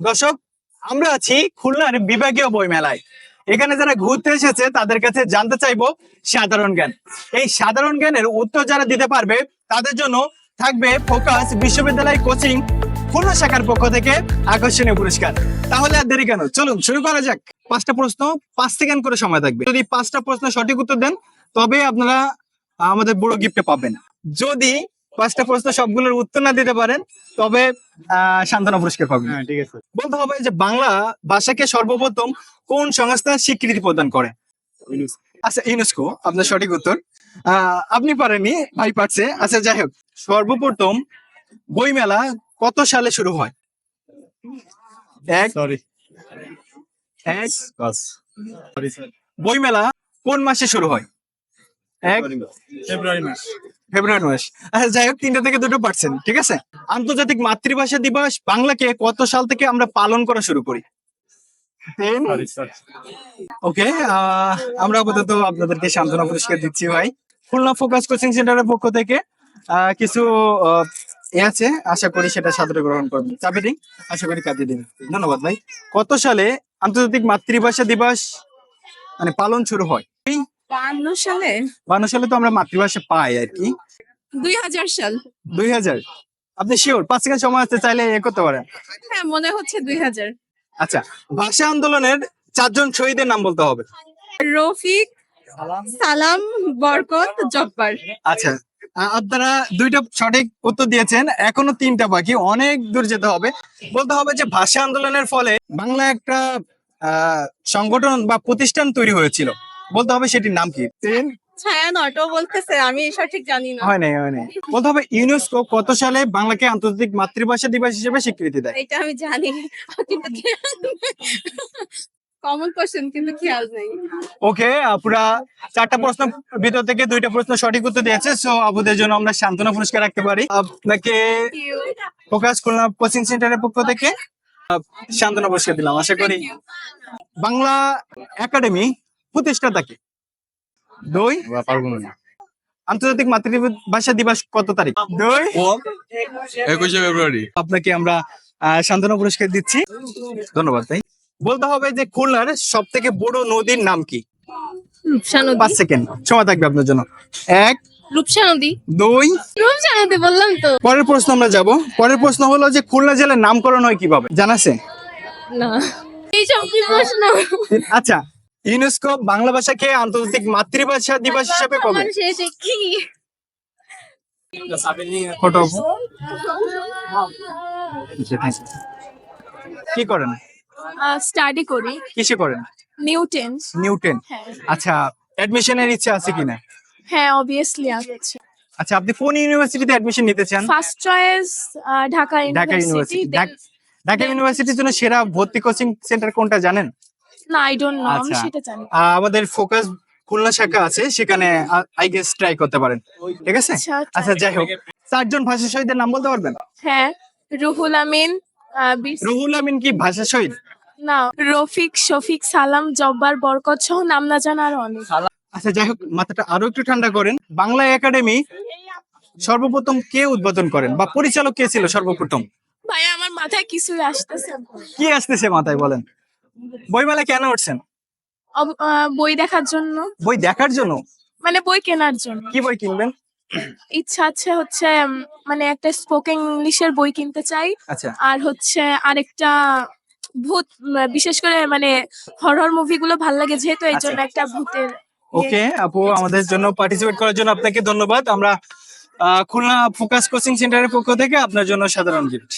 দর্শক, আমরা আছি খুলনার বিভাগীয় বই মেলায়। এখানে যারা ঘুরতে এসেছে তাদের কাছে জানতে চাইবো সাধারণ জ্ঞান। এই সাধারণ জ্ঞানের উত্তর যারা দিতে পারবে তাদের জন্য থাকবে ফোকাস বিশ্ববিদ্যালয় কোচিং খুলনা শাখার পক্ষ থেকে আকর্ষণীয় পুরস্কার। তাহলে আর দেরি কেন, চলুন শুরু করা যাক। 5টা প্রশ্ন 5 সেকেন্ড করে সময় থাকবে। যদি 5টা প্রশ্ন সঠিক উত্তর দেন তবে আপনারা আমাদের বড় গিফটে পাবেন। যদি 5টা প্রশ্ন সবগুলোর উত্তর না দিতে পারেন তবে সান্ত্বনা পুরস্কার পাবেন। হ্যাঁ, ঠিক আছে। বলতে হবে যে বাংলা ভাষাকে সর্বপ্রথম কোন সংস্থা স্বীকৃতি প্রদান করে? আচ্ছা, ইউনেস্কো আপনার সঠিক উত্তর। আপনি পারেননি, ভাই পারছে। আচ্ছা, যাই হোক, সর্বপ্রথম বইমেলা কত সালে শুরু হয়? সরি বইমেলা কোন মাসে শুরু হয়? ফেব্রুয়ারি মাস। ফেব্রুয়ারি মাস। আচ্ছা, যাই হোক, 3টা থেকে 2টো পারছেন, ঠিক আছে। আন্তর্জাতিক মাতৃভাষা দিবস বাংলাকে কত সাল থেকে আমরা পালন করা শুরু করি? ওকে, আমরা আপাতত আপনাদেরকে সান্ত্বনা পুরস্কার দিচ্ছি ভাই। খুলনা ফোকাস কোচিং সেন্টারের পক্ষ থেকে কিছু আছে, আশা করি সেটা সাদরে গ্রহণ করবেন। চাবি দিন, আশা করি কাজে দিন। ধন্যবাদ ভাই। কত সালে আন্তর্জাতিক মাতৃভাষা দিবস পালন শুরু হয়? 52 সালে। 52 সালে তো আমরা মাতৃভাষা পাই আর কি। 2000 সাল। 2000? আপনি শিওর? 5 সেকেন্ড সময় আছে, চাইলে করতে পারেন। হ্যাঁ, মনে হচ্ছে 2000। আচ্ছা, ভাষা আন্দোলনের 4 জন শহীদের নাম বলতে হবে। রফিক, সালাম, বরকত, জব্বার। আচ্ছা, আপনারা 2টা সঠিক উত্তর দিয়েছেন, এখনো 3টা বাকি, অনেক দূর যেতে হবে। বলতে হবে যে ভাষা আন্দোলনের ফলে বাংলা একটা সংগঠন বা প্রতিষ্ঠান তৈরি হয়েছিল, বলতে হবে সেটির নাম কি? ছায়া নটো বলতেছে, আমি সঠিক জানি না। হয় নাই। বলতে হবে ইউনেস্কো কত সালে বাংলাকে আন্তর্জাতিক মাতৃভাষা দিবস হিসেবে স্বীকৃতি দেয়? এটা আমি জানি কিন্তু কমন কোশ্চেন, কিন্তু খেয়াল নেই। ওকে, আপুরা 4টা প্রশ্ন ভিতর থেকে 2টা প্রশ্ন সঠিক উত্তর দিয়েছে, সো আপুদের জন্য আমরা সান্ত্বনা পুরস্কার রাখতে পারি। আপনাকে ফোকাস খুলনা কোচিং সেন্টারের পক্ষ থেকে সান্ত্বনা পুরস্কার দিলাম। আশা করি বাংলা একাডেমি প্রতিষ্ঠাতা কে? 2 আন্তর্জাতিক মাতৃভাষা দিবস কত তারিখ? 21শে ফেব্রুয়ারি। আপনাকে আমরা সান্ত্বনা পুরস্কার দিচ্ছি। ধন্যবাদ ভাই। বলতে হবে যে খুলনার সব থেকে বড় নদীর নাম কি? রূপসা 5 নদী। সেকেন্ড সময় থাকবে আপনার জন্য। 1, রূপসা নদী। 2। রূপসা নদী বললাম তো। পরের প্রশ্ন আমরা যাব। পরের প্রশ্ন হলো যে খুলনা জেলার নামকরণ হয় কিভাবে, জানা আছে? না, এইসব কি প্রশ্ন? আচ্ছা, ইউনেস্কো বাংলা ভাষাকে আন্তর্জাতিক মাতৃভাষা দিবস হিসেবে কবে? আমার শেষে কি? ফটো কি করেন? স্টাডি করি। কিসে করেন? নিউটেন। নিউটেন। হ্যাঁ। আচ্ছা, অ্যাডমিশনের ইচ্ছা আছে কিনা? হ্যাঁ, অবভিয়াসলি আছে। আচ্ছা, আপনি কোন ইউনিভার্সিটিতে অ্যাডমিশন নিতে চান? First choice Dhaka Dhaka university. University. Dhaka ইউনিভার্সিটির জন্য সেরা ভর্তি কোচিং সেন্টার কোনটা জানেন? না, আই ডোন্ট নো, আমি আচ্ছা, সেটা জানি। আমাদের ফোকাস খুলনা শাখা আছে, সেখানে আই গেস ট্রাই করতে পারেন, ঠিক আছে? আচ্ছা, আচ্ছা, যাই হোক, 4 জন ভাষা শহীদের নাম বলতে পারবেন? হ্যাঁ, রুহুল আমিন, রুহুল আমিন কি ভাষা শহীদ? না, রফিক, শফিক, সালাম, জব্বার, বরকত সহ নাম না জানা আরো অনেক। আচ্ছা, যাই হোক, মাথাটা আরো একটু ঠান্ডা করেন। বাংলা একাডেমি সর্বপ্রথম কে উদ্বোধন করেন বা পরিচালক কে ছিল সর্বপ্রথম? ভাই, আমার মাথায় কিছুই আসতেছে না। কি আসতেছে মাথায় বলেন? বইমেলা কেন উঠছেন? বই দেখার জন্য। বই দেখার জন্য? মানে বই কেনার জন্য। কি বই কিনবেন? ইচ্ছা আছে হচ্ছে মানে একটা স্পোকেন ইংলিশের বই কিনতে চাই। আচ্ছা, আর হচ্ছে আরেকটা ভূত, বিশেষ করে মানে হরর মুভিগুলো ভালো লাগে যেহেতু, এই জন্য একটা ভূতের। ওকে আপু, আমাদের জন্য পার্টিসিপেট করার জন্য আপনাকে ধন্যবাদ। আমরা খুলনা ফোকাস কোচিং সেন্টারের পক্ষ থেকে আপনার জন্য সাধারণ গিফট।